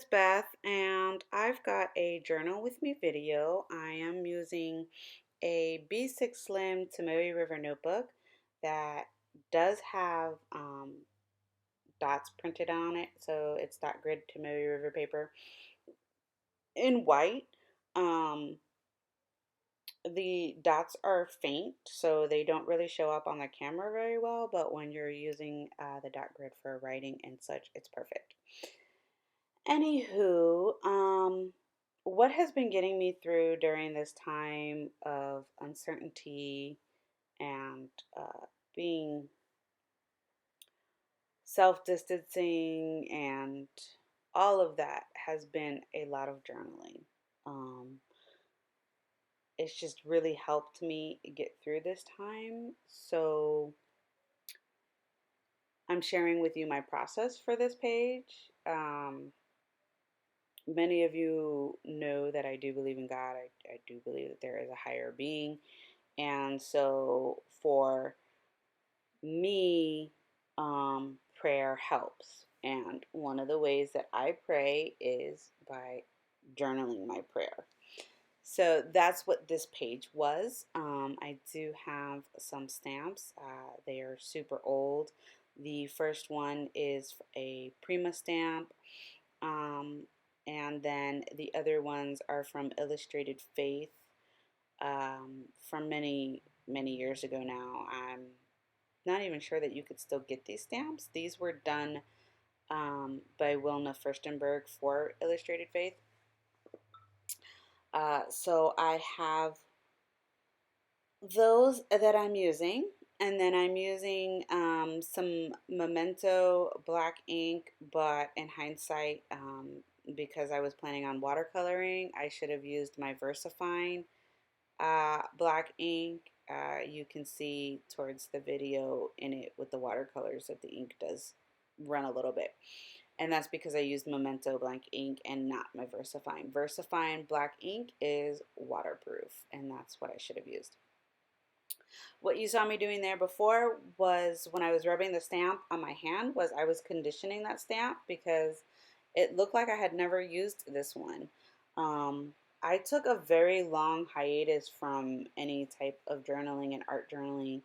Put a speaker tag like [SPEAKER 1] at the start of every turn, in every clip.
[SPEAKER 1] it's Beth, and I've got a journal with me video. I am using a B6 Slim Tomoe River notebook that does have dots printed on it, so it's dot grid Tomoe River paper in white. Um, the dots are faint, so they don't really show up on the camera very well, but when you're using the dot grid for writing and such, it's perfect. Anywho, what has been getting me through during this time of uncertainty and being self distancing and all of that has been a lot of journaling. Um, it's just really helped me get through this time. So I'm sharing with you my process for this page. Many of you know that I do believe in God. I do believe that there is a higher being. And so for me, prayer helps. And one of the ways that I pray is by journaling my prayer. So that's what this page was. I do have some stamps. They are super old. The first one is a Prima stamp. Um, and then the other ones are from Illustrated Faith from many, many years ago now. I'm not even sure that you could still get these stamps. These were done by Wilna Furstenberg for Illustrated Faith. So I have those that I'm using. And then I'm using some Memento black ink, but in hindsight, because I was planning on watercoloring, I should have used my VersaFine black ink. You can see towards the video in it with the watercolors that the ink does run a little bit. And that's because I used Memento black ink and not my VersaFine. VersaFine black ink is waterproof, and that's what I should have used. What you saw me doing there before was when I was rubbing the stamp on my hand was I was conditioning that stamp because it looked like I had never used this one. I took a very long hiatus from any type of journaling and art journaling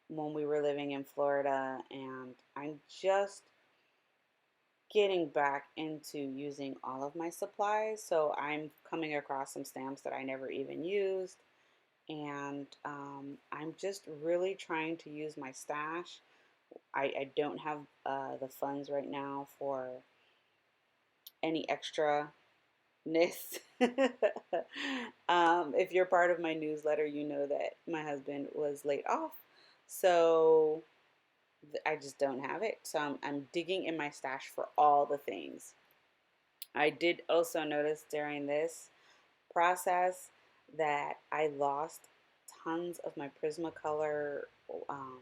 [SPEAKER 1] when we were living in Florida, and I'm just getting back into using all of my supplies. So I'm coming across some stamps that I never even used, and I'm just really trying to use my stash. I don't have the funds right now for any extra ness. If you're part of my newsletter, you know that my husband was laid off. So I just don't have it. So I'm digging in my stash for all the things. I did also notice during this process that I lost tons of my Prismacolor um,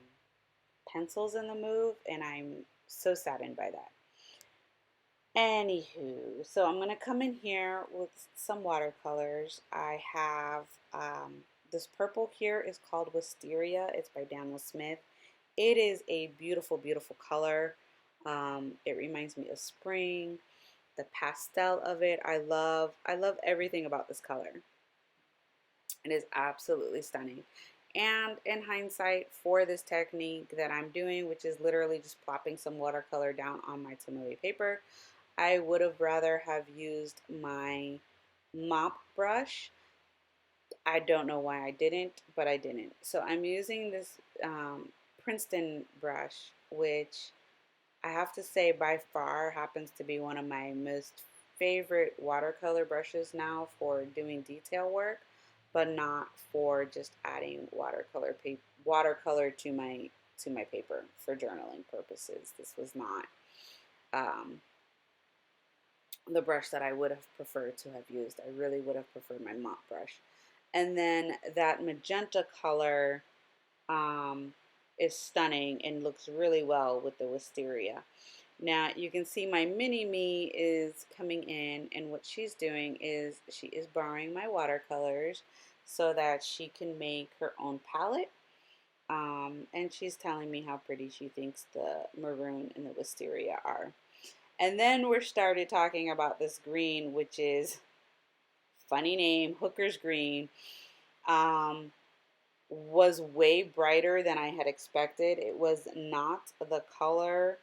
[SPEAKER 1] pencils in the move, and I'm so saddened by that. Anywho, so I'm going to come in here with some watercolors. I have this purple here is called Wisteria. It's by Daniel Smith. It is a beautiful, beautiful color. It reminds me of spring. The pastel of it, I love everything about this color. It is absolutely stunning. And in hindsight, for this technique that I'm doing, which is literally just plopping some watercolor down on my Tomoe paper, I would have rather have used my mop brush. I don't know why I didn't, but I didn't. So I'm using this Princeton brush, which I have to say by far happens to be one of my most favorite watercolor brushes now for doing detail work, but not for just adding watercolor to my paper for journaling purposes. This was not um, the brush that I would have preferred to have used. I really would have preferred my mop brush. And then that magenta color um, is stunning and looks really well with the wisteria. Now you can see my mini me is coming in, and what she's doing is she is borrowing my watercolors so that she can make her own palette. And she's telling me how pretty she thinks the maroon and the wisteria are. And then we started talking about this green, which is funny name, Hooker's Green. Um, was way brighter than I had expected. It was not the color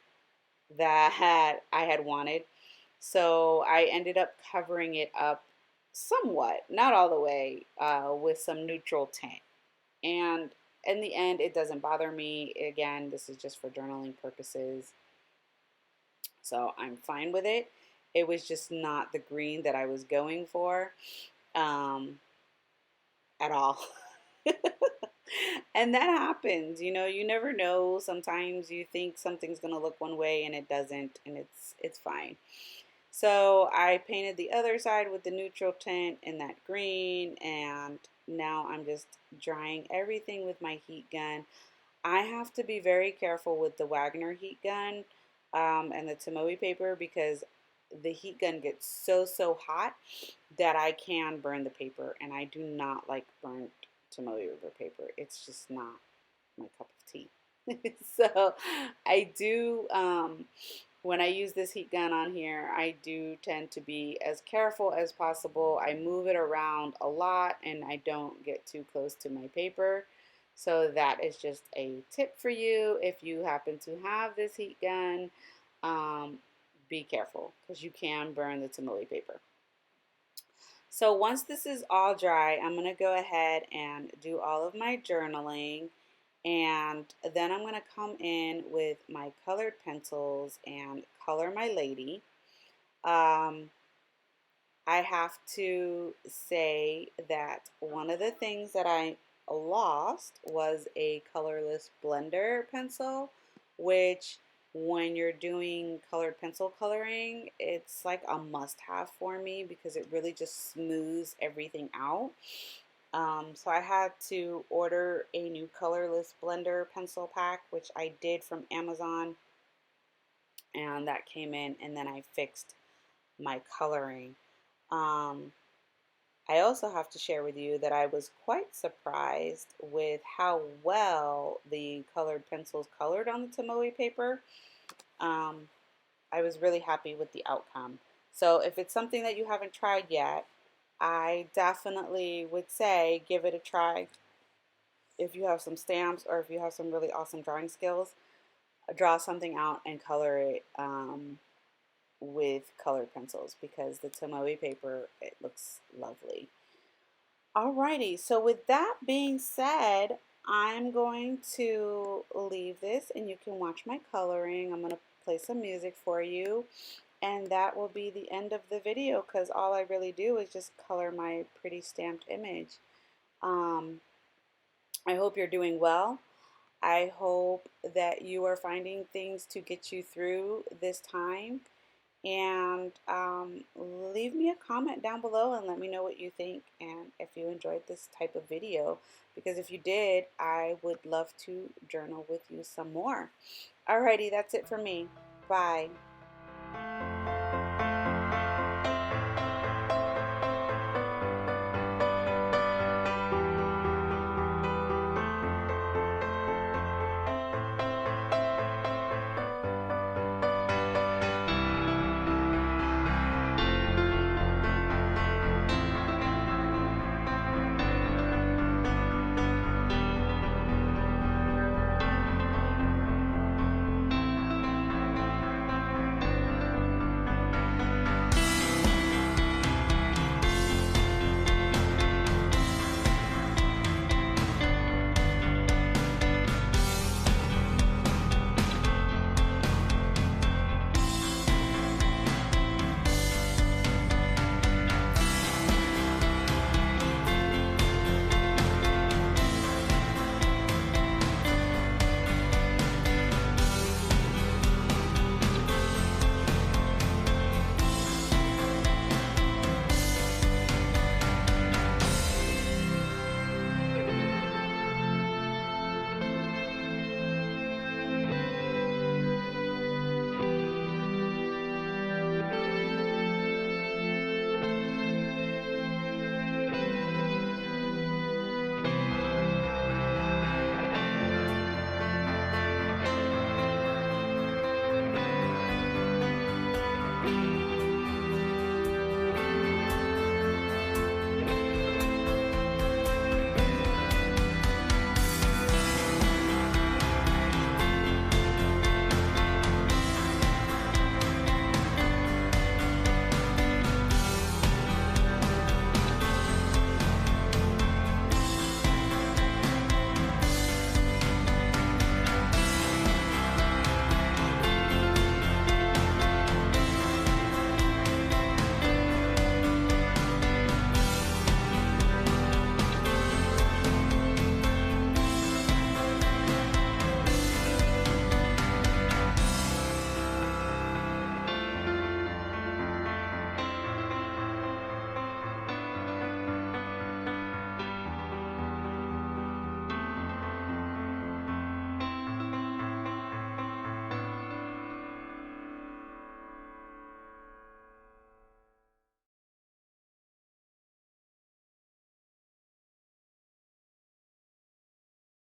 [SPEAKER 1] that I had wanted. So I ended up covering it up somewhat, not all the way, with some neutral tint. And in the end, it doesn't bother me. Again, this is just for journaling purposes. So I'm fine with it. It was just not the green that I was going for, um, at all. And that happens, you never know. Sometimes you think something's going to look one way and it doesn't, and it's fine. So I painted the other side with the neutral tint in that green, and now I'm just drying everything with my heat gun. I have to be very careful with the Wagner heat gun, and the Tomoe paper, because the heat gun gets so hot that I can burn the paper, and I do not like burnt Tomoe River paper. It's just not my cup of tea. So I do, when I use this heat gun on here, I do tend to be as careful as possible. I move it around a lot and I don't get too close to my paper. So that is just a tip for you. If you happen to have this heat gun, um, be careful because you can burn the Tomoe paper. So once this is all dry, I'm going to go ahead and do all of my journaling. And then I'm going to come in with my colored pencils and color my lady. Um, I have to say that one of the things that I lost was a colorless blender pencil, which when you're doing colored pencil coloring, it's like a must-have for me because it really just smooths everything out. So I had to order a new colorless blender pencil pack, which I did from Amazon, and that came in, and then I fixed my coloring. Um, I also have to share with you that I was quite surprised with how well the colored pencils colored on the Tomoe paper. Um, I was really happy with the outcome. So if it's something that you haven't tried yet, I definitely would say give it a try. If you have some stamps or if you have some really awesome drawing skills, draw something out and color it, with colored pencils, because the Tomoe paper, it looks lovely. Alrighty, so with that being said, I'm going to leave this and you can watch my coloring. I'm going to play some music for you, and that will be the end of the video because all I really do is just color my pretty stamped image. Um, I hope you're doing well. I hope that you are finding things to get you through this time. And leave me a comment down below and let me know what you think and if you enjoyed this type of video. Because if you did, I would love to journal with you some more. Alrighty, that's it for me. Bye.